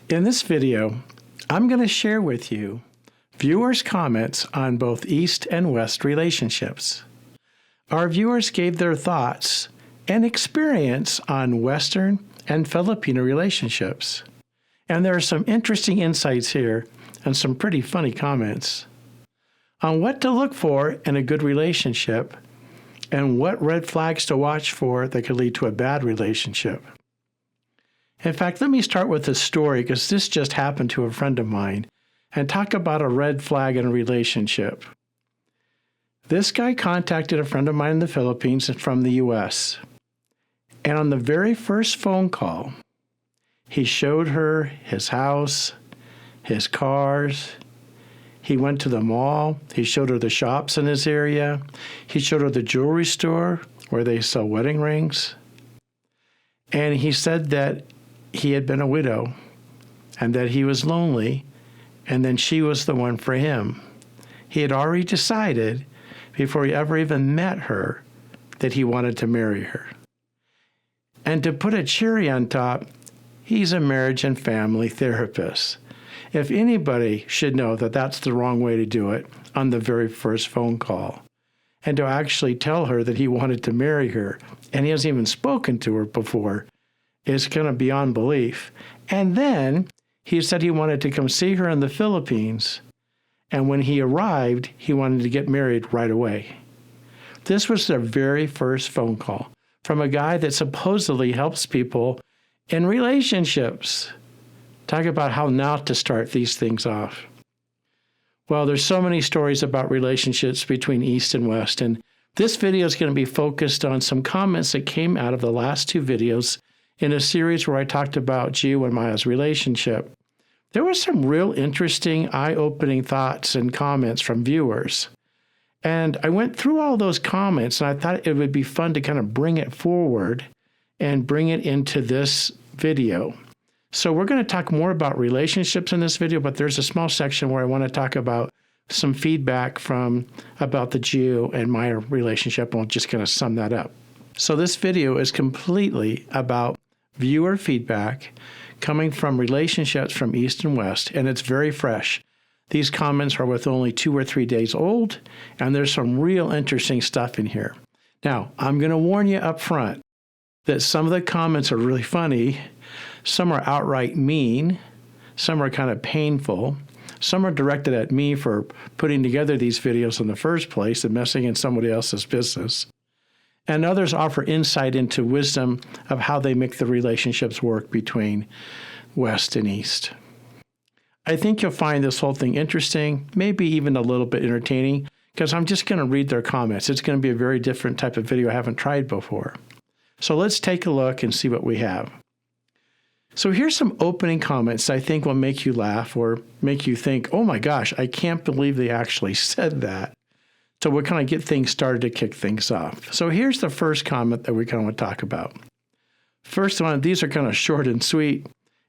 In this video, I'm going to share with you viewers' comments on both East and West relationships. Our viewers gave their thoughts and experience on Western and Filipino relationships. And there are some interesting insights here and some pretty funny comments on what to look for in a good relationship and what red flags to watch for that could lead to a bad relationship. In fact, let me start with a story because this just happened to a friend of mine and talk about a red flag in a relationship. This guy contacted a friend of mine in the Philippines from the U.S. And on the very first phone call, he showed her his house, his cars. He went to the mall. He showed her the shops in his area. He showed her the jewelry store where they sell wedding rings. And he said that he had been a widow and that he was lonely, and then she was the one for him. He had already decided before he ever even met her that he wanted to marry her. And to put a cherry on top, he's a marriage and family therapist. If anybody should know that that's the wrong way to do it on the very first phone call, and to actually tell her that he wanted to marry her, and he hasn't even spoken to her before, is kind of beyond belief. And then he said he wanted to come see her in the Philippines, and when he arrived, he wanted to get married right away. This was their very first phone call from a guy that supposedly helps people in relationships. Talk about how not to start these things off. Well, there's so many stories about relationships between East and West, and this video is going to be focused on some comments that came out of the last two videos in a series where I talked about Gio and Maya's relationship. There were some real interesting, eye-opening thoughts and comments from viewers. And I went through all those comments, and I thought it would be fun to kind of bring it forward and bring it into this video. So we're going to talk more about relationships in this video, but there's a small section where I want to talk about some feedback about the Gio and Maya relationship, and we'll just kind of sum that up. So this video is completely about viewer feedback coming from relationships from East and West, and it's very fresh. These comments are with only 2 or 3 days old, and there's some real interesting stuff in here. Now, I'm going to warn you up front that some of the comments are really funny, some are outright mean, some are kind of painful, some are directed at me for putting together these videos in the first place and messing in somebody else's business. And others offer insight into wisdom of how they make the relationships work between West and East. I think you'll find this whole thing interesting, maybe even a little bit entertaining, because I'm just going to read their comments. It's going to be a very different type of video I haven't tried before. So let's take a look and see what we have. So here's some opening comments I think will make you laugh or make you think, oh my gosh, I can't believe they actually said that. So we'll kind of get things started to kick things off. So here's the first comment that we kind of want to talk about. First one, these are kind of short and sweet,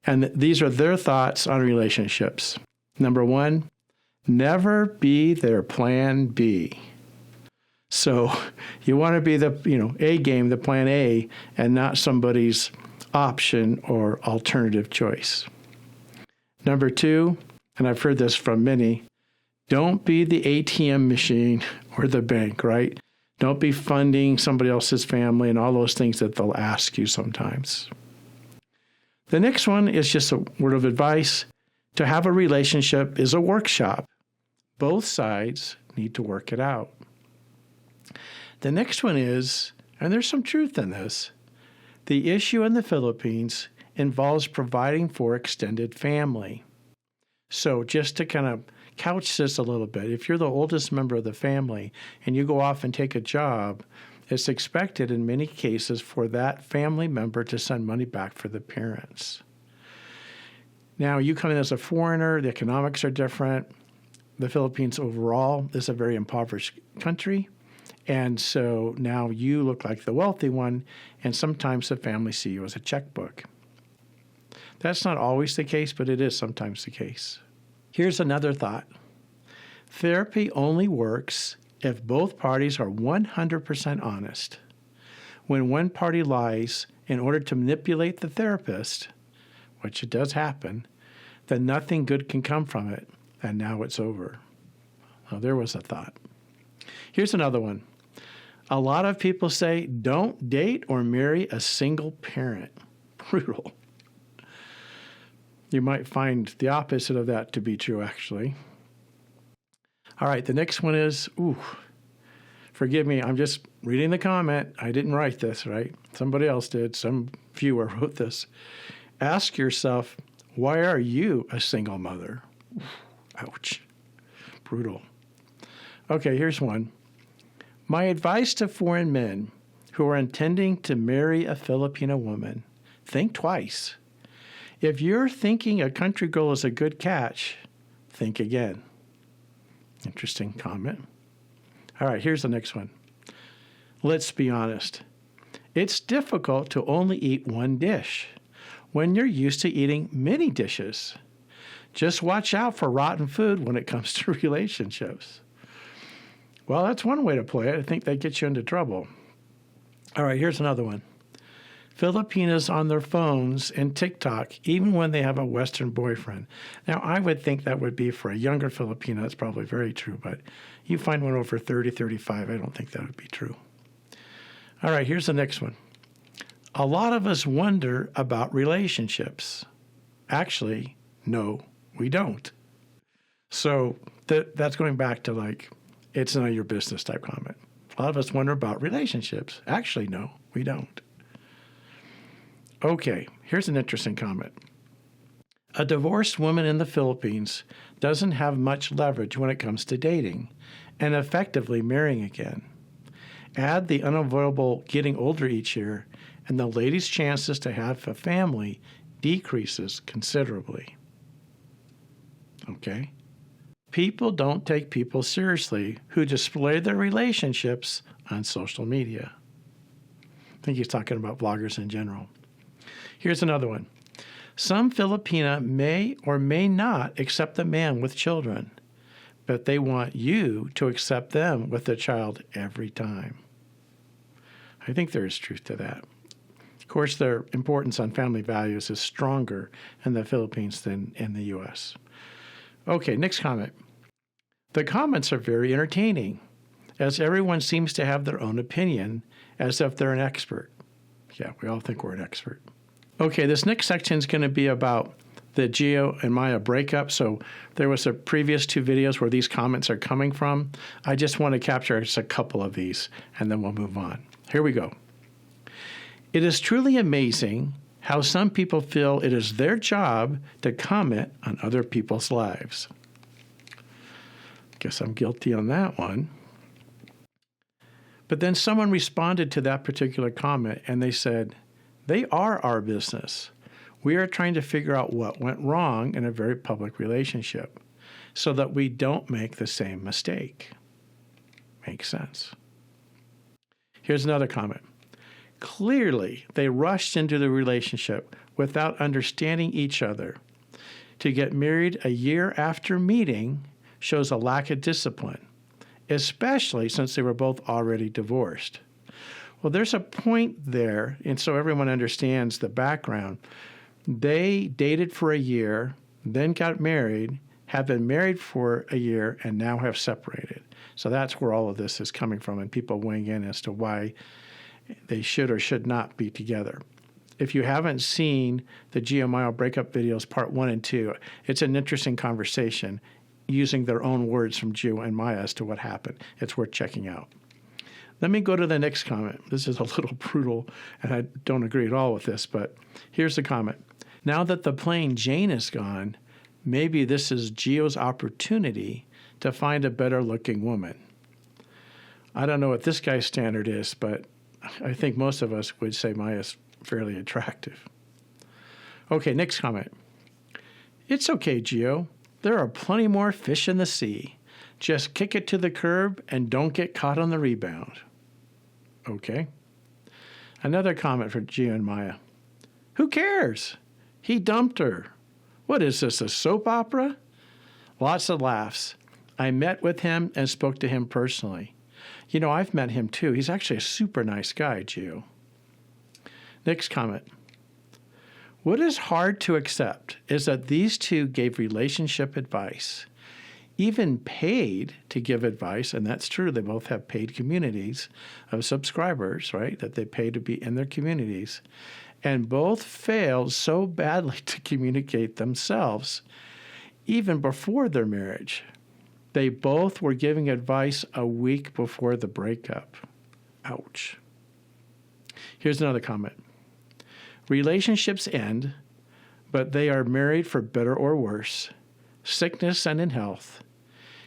and these are their thoughts on relationships. Number 1, never be their plan B. So you want to be the A game, the plan A, and not somebody's option or alternative choice. Number 2, and I've heard this from many, don't be the ATM machine or the bank, right? Don't be funding somebody else's family and all those things that they'll ask you sometimes. The next one is just a word of advice. To have a relationship is a workshop. Both sides need to work it out. The next one is, and there's some truth in this, the issue in the Philippines involves providing for extended family. So just to kind of couch this a little bit, if you're the oldest member of the family and you go off and take a job, it's expected in many cases for that family member to send money back for the parents. Now, you come in as a foreigner, the economics are different. The Philippines overall is a very impoverished country. And so now you look like the wealthy one, and sometimes the family see you as a checkbook. That's not always the case, but it is sometimes the case. Here's another thought. Therapy only works if both parties are 100% honest. When one party lies in order to manipulate the therapist, which it does happen, then nothing good can come from it, and now it's over. Oh, there was a thought. Here's another one. A lot of people say, don't date or marry a single parent. Brutal. You might find the opposite of that to be true, actually. All right, the next one is, forgive me, I'm just reading the comment. I didn't write this, right? Somebody else did. Some viewer wrote this. Ask yourself, why are you a single mother? Ouch. Brutal. Okay, here's one. My advice to foreign men who are intending to marry a Filipino woman, think twice. If you're thinking a country girl is a good catch, think again. Interesting comment. All right, here's the next one. Let's be honest. It's difficult to only eat one dish when you're used to eating many dishes. Just watch out for rotten food when it comes to relationships. Well, that's one way to play it. I think that gets you into trouble. All right, here's another one. Filipinas on their phones and TikTok, even when they have a Western boyfriend. Now, I would think that would be for a younger Filipino. That's probably very true, but you find one over 30, 35, I don't think that would be true. All right, here's the next one. A lot of us wonder about relationships. Actually, no, we don't. So that's going back to like, it's none of your business type comment. A lot of us wonder about relationships. Actually, no, we don't. Okay, here's an interesting comment. A divorced woman in the Philippines doesn't have much leverage when it comes to dating and effectively marrying again. Add the unavoidable getting older each year, and the lady's chances to have a family decreases considerably. Okay? People don't take people seriously who display their relationships on social media. I think he's talking about bloggers in general. Here's another one. Some Filipina may or may not accept a man with children, but they want you to accept them with a child every time. I think there is truth to that. Of course, their importance on family values is stronger in the Philippines than in the U.S. Okay, next comment. The comments are very entertaining, as everyone seems to have their own opinion, as if they're an expert. Yeah, we all think we're an expert. Okay, this next section is going to be about the Gio and Maya breakup. So there was a previous 2 videos where these comments are coming from. I just want to capture just a couple of these, and then we'll move on. Here we go. It is truly amazing how some people feel it is their job to comment on other people's lives. Guess I'm guilty on that one. But then someone responded to that particular comment, and they said, they are our business. We are trying to figure out what went wrong in a very public relationship so that we don't make the same mistake. Makes sense. Here's another comment. Clearly, they rushed into the relationship without understanding each other. To get married a year after meeting shows a lack of discipline, especially since they were both already divorced. Well, there's a point there, and so everyone understands the background. They dated for a year, then got married, have been married for a year, and now have separated. So that's where all of this is coming from, and people weighing in as to why they should or should not be together. If you haven't seen the Gio Maya breakup videos, part 1 and 2, it's an interesting conversation using their own words from Gio and Maya as to what happened. It's worth checking out. Let me go to the next comment. This is a little brutal, and I don't agree at all with this, but here's the comment. Now that the plain Jane is gone, maybe this is Gio's opportunity to find a better-looking woman. I don't know what this guy's standard is, but I think most of us would say Maya's fairly attractive. Okay, next comment. It's okay, Gio. There are plenty more fish in the sea. Just kick it to the curb and don't get caught on the rebound. Okay. Another comment for Gio and Maya. Who cares? He dumped her. What is this, a soap opera? Lots of laughs. I met with him and spoke to him personally. You know, I've met him too. He's actually a super nice guy, Gio. Next comment. What is hard to accept is that these two gave relationship advice, even paid to give advice, and that's true. They both have paid communities of subscribers, right, that they pay to be in their communities. And both failed so badly to communicate themselves, even before their marriage. They both were giving advice a week before the breakup. Ouch. Here's another comment. Relationships end, but they are married for better or worse, sickness and in health.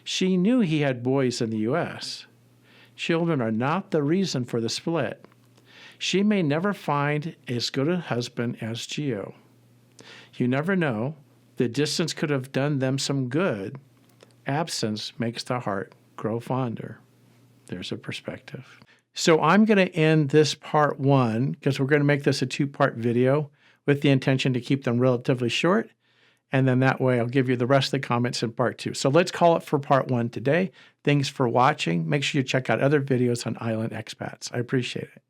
She knew he had boys in the U.S. Children are not the reason for the split. She may never find as good a husband as Gio. You never know. The distance could have done them some good. Absence makes the heart grow fonder. There's a perspective. So I'm going to end this part 1 because we're going to make this a 2-part video with the intention to keep them relatively short. And then that way I'll give you the rest of the comments in part 2. So let's call it for part 1 today. Thanks for watching. Make sure you check out other videos on Island Expats. I appreciate it.